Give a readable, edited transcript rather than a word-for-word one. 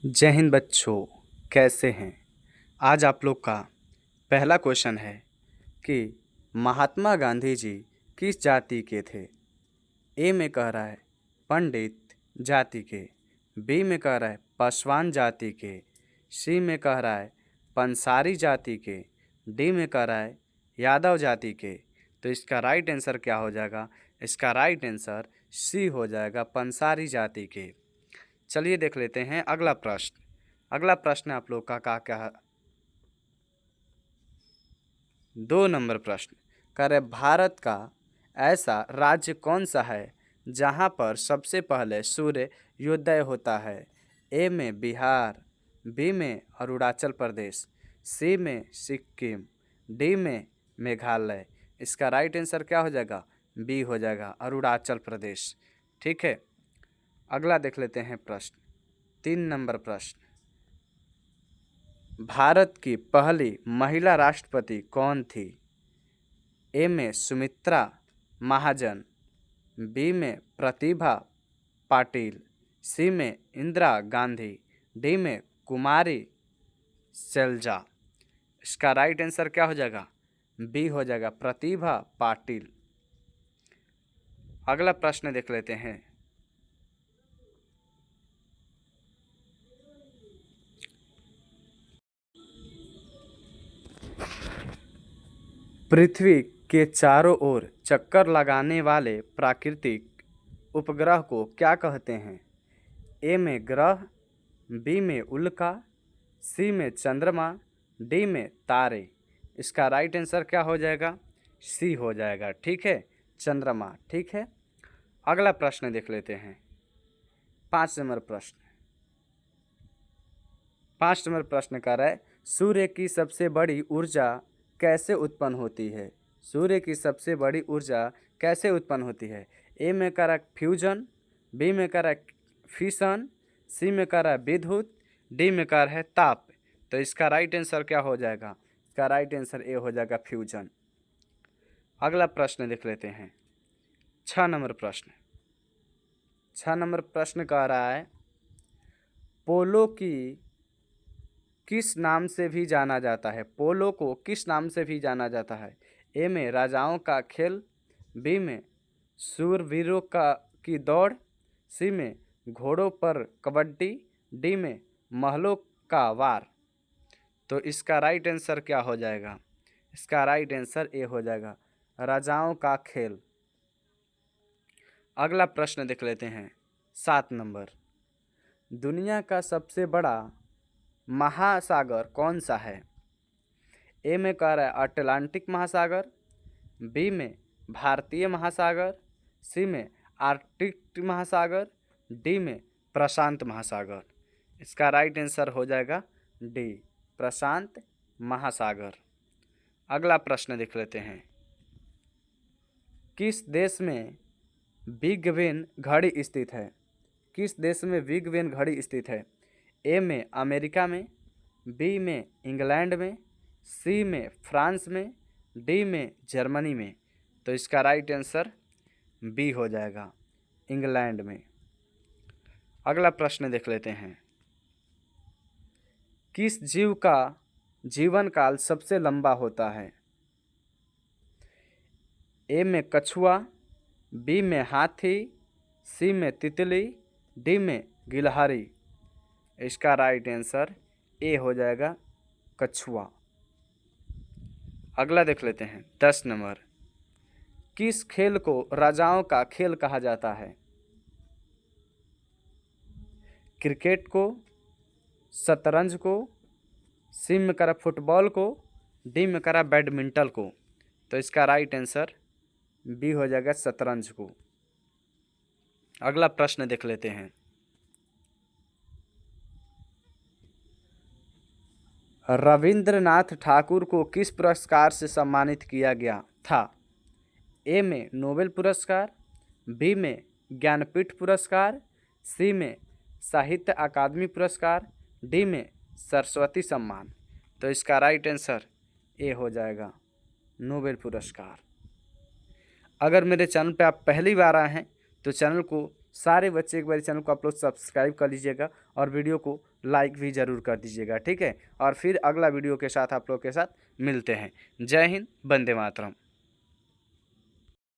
जय हिंद बच्चों, कैसे हैं। आज आप लोग का पहला क्वेश्चन है कि महात्मा गांधी जी किस जाति के थे। ए में कह रहा है पंडित जाति के, बी में कह रहा है पासवान जाति के, सी में कह रहा है पंसारी जाति के, डी में कह रहा है यादव जाति के। तो इसका राइट आंसर क्या हो जाएगा? इसका राइट आंसर सी हो जाएगा, पंसारी जाति के। चलिए देख लेते हैं अगला प्रश्न। अगला प्रश्न आप लोग का क्या है? 2 नंबर प्रश्न कह रहे भारत का ऐसा राज्य कौन सा है जहां पर सबसे पहले सूर्योदय होता है। ए में बिहार, बी में अरुणाचल प्रदेश, सी में सिक्किम, डी में मेघालय। इसका राइट आंसर क्या हो जाएगा? बी हो जाएगा, अरुणाचल प्रदेश। ठीक है, अगला देख लेते हैं प्रश्न। 3 नंबर प्रश्न, भारत की पहली महिला राष्ट्रपति कौन थी। ए में सुमित्रा महाजन, बी में प्रतिभा पाटिल, सी में इंदिरा गांधी, डी में कुमारी सैलजा। इसका राइट आंसर क्या हो जाएगा? बी हो जाएगा, प्रतिभा पाटिल। अगला प्रश्न देख लेते हैं। पृथ्वी के चारों ओर चक्कर लगाने वाले प्राकृतिक उपग्रह को क्या कहते हैं। ए में ग्रह, बी में उल्का, सी में चंद्रमा, डी में तारे। इसका राइट आंसर क्या हो जाएगा? सी हो जाएगा। ठीक है, चंद्रमा। ठीक है, अगला प्रश्न देख लेते हैं। 5 नंबर प्रश्न। 5 नंबर प्रश्न कर रहा है सूर्य की सबसे बड़ी ऊर्जा कैसे उत्पन्न होती है। सूर्य की सबसे बड़ी ऊर्जा कैसे उत्पन्न होती है। ए में कर रहा है फ्यूजन, बी में कर रहा है फिशन, सी में कर रहा है विद्युत, डी में कर रहा है ताप। तो इसका राइट आंसर क्या हो जाएगा? इसका राइट आंसर ए हो जाएगा, फ्यूजन। अगला प्रश्न देख लेते हैं। 6 नंबर प्रश्न। 6 नंबर प्रश्न कह रहा है पोलो की किस नाम से भी जाना जाता है। पोलो को किस नाम से भी जाना जाता है। ए में राजाओं का खेल, बी में शूरवीरों की दौड़, सी में घोड़ों पर कबड्डी, डी में महलों का वार। तो इसका राइट आंसर क्या हो जाएगा? इसका राइट आंसर ए हो जाएगा, राजाओं का खेल। अगला प्रश्न देख लेते हैं। 7 नंबर, दुनिया का सबसे बड़ा महासागर कौन सा है। ए में कह रहा है अटलांटिक महासागर, बी में भारतीय महासागर, सी में आर्कटिक महासागर, डी में प्रशांत महासागर। इसका राइट आंसर हो जाएगा डी, प्रशांत महासागर। अगला प्रश्न देख लेते हैं। किस देश में बिग बेन घड़ी स्थित है। किस देश में बिग बेन घड़ी स्थित है। ए में अमेरिका में, बी में इंग्लैंड में, सी में फ्रांस में, डी में जर्मनी में। तो इसका राइट आंसर बी हो जाएगा, इंग्लैंड में। अगला प्रश्न देख लेते हैं। किस जीव का जीवन काल सबसे लंबा होता है। ए में कछुआ, बी में हाथी, सी में तितली, डी में गिलहरी। इसका राइट आंसर ए हो जाएगा, कछुआ। अगला देख लेते हैं। 10 नंबर, किस खेल को राजाओं का खेल कहा जाता है। क्रिकेट को, शतरंज को, सी में करा फुटबॉल को, डी में करा बैडमिंटन को। तो इसका राइट आंसर बी हो जाएगा, शतरंज को। अगला प्रश्न देख लेते हैं। रविंद्रनाथ ठाकुर को किस पुरस्कार से सम्मानित किया गया था। ए में नोबेल पुरस्कार, बी में ज्ञानपीठ पुरस्कार, सी में साहित्य अकादमी पुरस्कार, डी में सरस्वती सम्मान। तो इसका राइट आंसर ए हो जाएगा, नोबेल पुरस्कार। अगर मेरे चैनल पे आप पहली बार आए हैं तो चैनल को सारे बच्चे एक बार चैनल को आप लोग सब्सक्राइब कर लीजिएगा और वीडियो को लाइक भी ज़रूर कर दीजिएगा, ठीक है। और फिर अगला वीडियो के साथ आप लोग के साथ मिलते हैं। जय हिंद, वंदे मातरम।